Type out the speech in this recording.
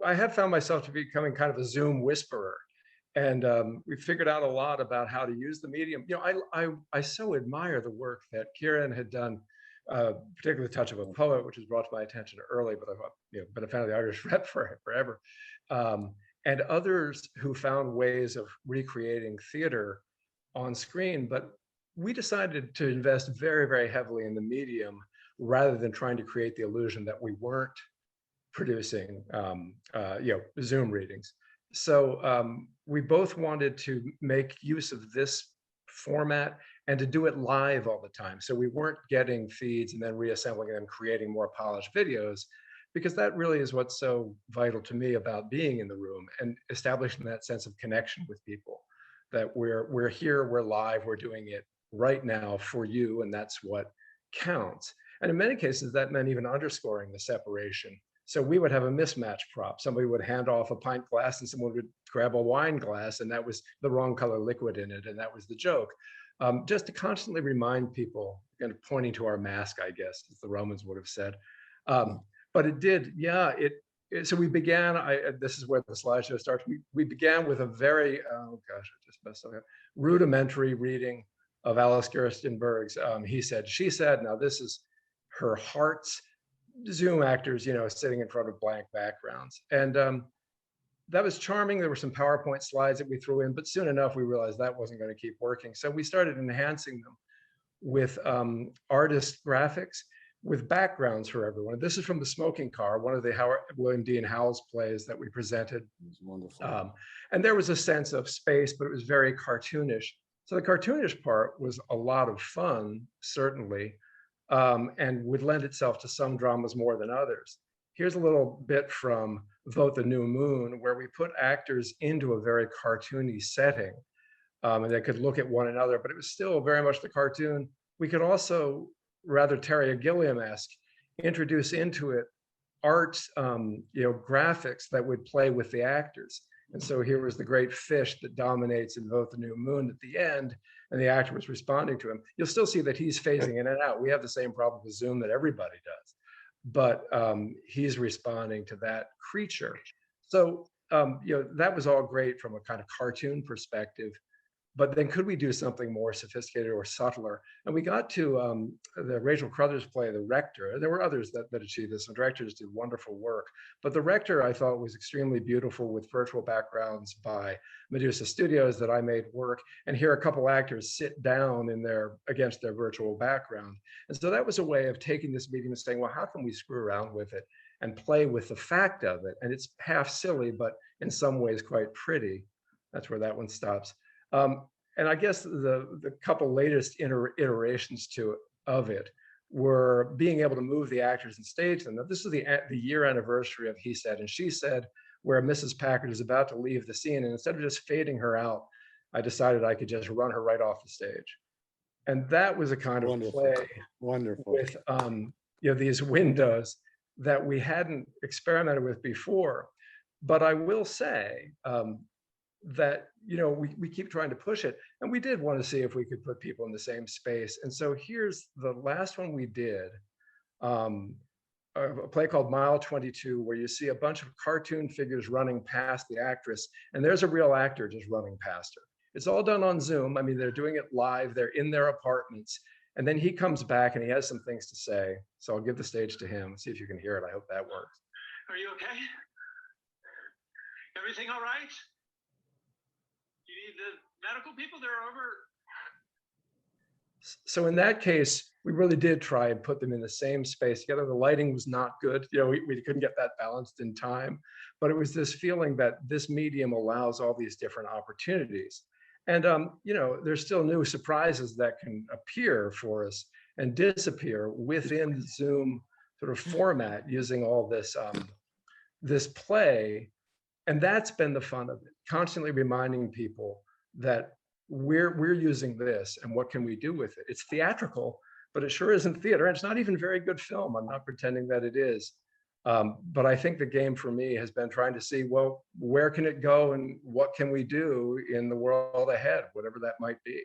I have found myself to be becoming kind of a Zoom whisperer, and we figured out a lot about how to use the medium. I so admire the work that Kieran had done, particularly the Touch of a Poet, which was brought to my attention early, but I've been a fan of the Irish Rep forever, um, and others who found ways of recreating theater on screen. But we decided to invest very, very heavily in the medium rather than trying to create the illusion that we weren't producing Zoom readings. So we both wanted to make use of this format and to do it live all the time. So we weren't getting feeds and then reassembling them, creating more polished videos, because that really is what's so vital to me about being in the room and establishing that sense of connection with people, that we're here, we're live, we're doing it right now for you, and that's what counts. And in many cases, that meant even underscoring the separation. So we would have a mismatch prop. Somebody would hand off a pint glass and someone would grab a wine glass, and that was the wrong color liquid in it. And that was the joke. Just to constantly remind people, kind of pointing to our mask, I guess, as the Romans would have said. But it did, yeah, so we began, this is where the slideshow starts. We began with a very, oh gosh, I just messed up, rudimentary reading of Alice Gerstenberg's He Said, She Said. Now this is her heart's Zoom actors, sitting in front of blank backgrounds. And that was charming. There were some PowerPoint slides that we threw in, but soon enough, we realized that wasn't going to keep working. So we started enhancing them with artist graphics, with backgrounds for everyone. This is from The Smoking Car, one of the William Dean Howells plays that we presented. It was wonderful. And there was a sense of space, but it was very cartoonish. So the cartoonish part was a lot of fun, certainly, and would lend itself to some dramas more than others. Here's a little bit from Vote the New Moon, where we put actors into a very cartoony setting, and they could look at one another, but it was still very much the cartoon. We could also, rather Terry Gilliam-esque, introduce into it art, graphics that would play with the actors. And so here was the great fish that dominates in Vote the New Moon at the end, and the actor was responding to him. You'll still see that he's phasing in and out. We have the same problem with Zoom that everybody does, but he's responding to that creature. So that was all great from a kind of cartoon perspective. But then could we do something more sophisticated or subtler? And we got to the Rachel Crothers play, The Rector. There were others that achieved this. Some directors did wonderful work. But The Rector, I thought, was extremely beautiful, with virtual backgrounds by Medusa Studios that I made work. And here a couple actors sit down against their virtual background. And so that was a way of taking this medium and saying, well, how can we screw around with it and play with the fact of it? And it's half silly, but in some ways quite pretty. That's where that one stops. And I guess the couple latest iterations of it were being able to move the actors and stage them. Now, this is the year anniversary of He Said and She Said, where Mrs. Packard is about to leave the scene, and instead of just fading her out, I decided I could just run her right off the stage. And that was a kind of Wonderful. play Wonderful. with these windows that we hadn't experimented with before. But I will say, that we keep trying to push it, and we did want to see if we could put people in the same space. And so here's the last one we did, a play called Mile 22, where you see a bunch of cartoon figures running past the actress, and there's a real actor just running past her. It's all done on Zoom. I mean, they're doing it live, they're in their apartments, and then he comes back and he has some things to say. So I'll give the stage to him, see if you can hear it. I hope that works. Are you okay? Everything all right? You need the medical people? They're over. So in that case, we really did try and put them in the same space together. The lighting was not good. We couldn't get that balanced in time, but it was this feeling that this medium allows all these different opportunities. And, there's still new surprises that can appear for us and disappear within the Zoom sort of format using all this, this play. And that's been the fun of it, constantly reminding people that we're using this and what can we do with it. It's theatrical, but it sure isn't theater. And it's not even very good film. I'm not pretending that it is. But I think the game for me has been trying to see, well, where can it go and what can we do in the world ahead, whatever that might be.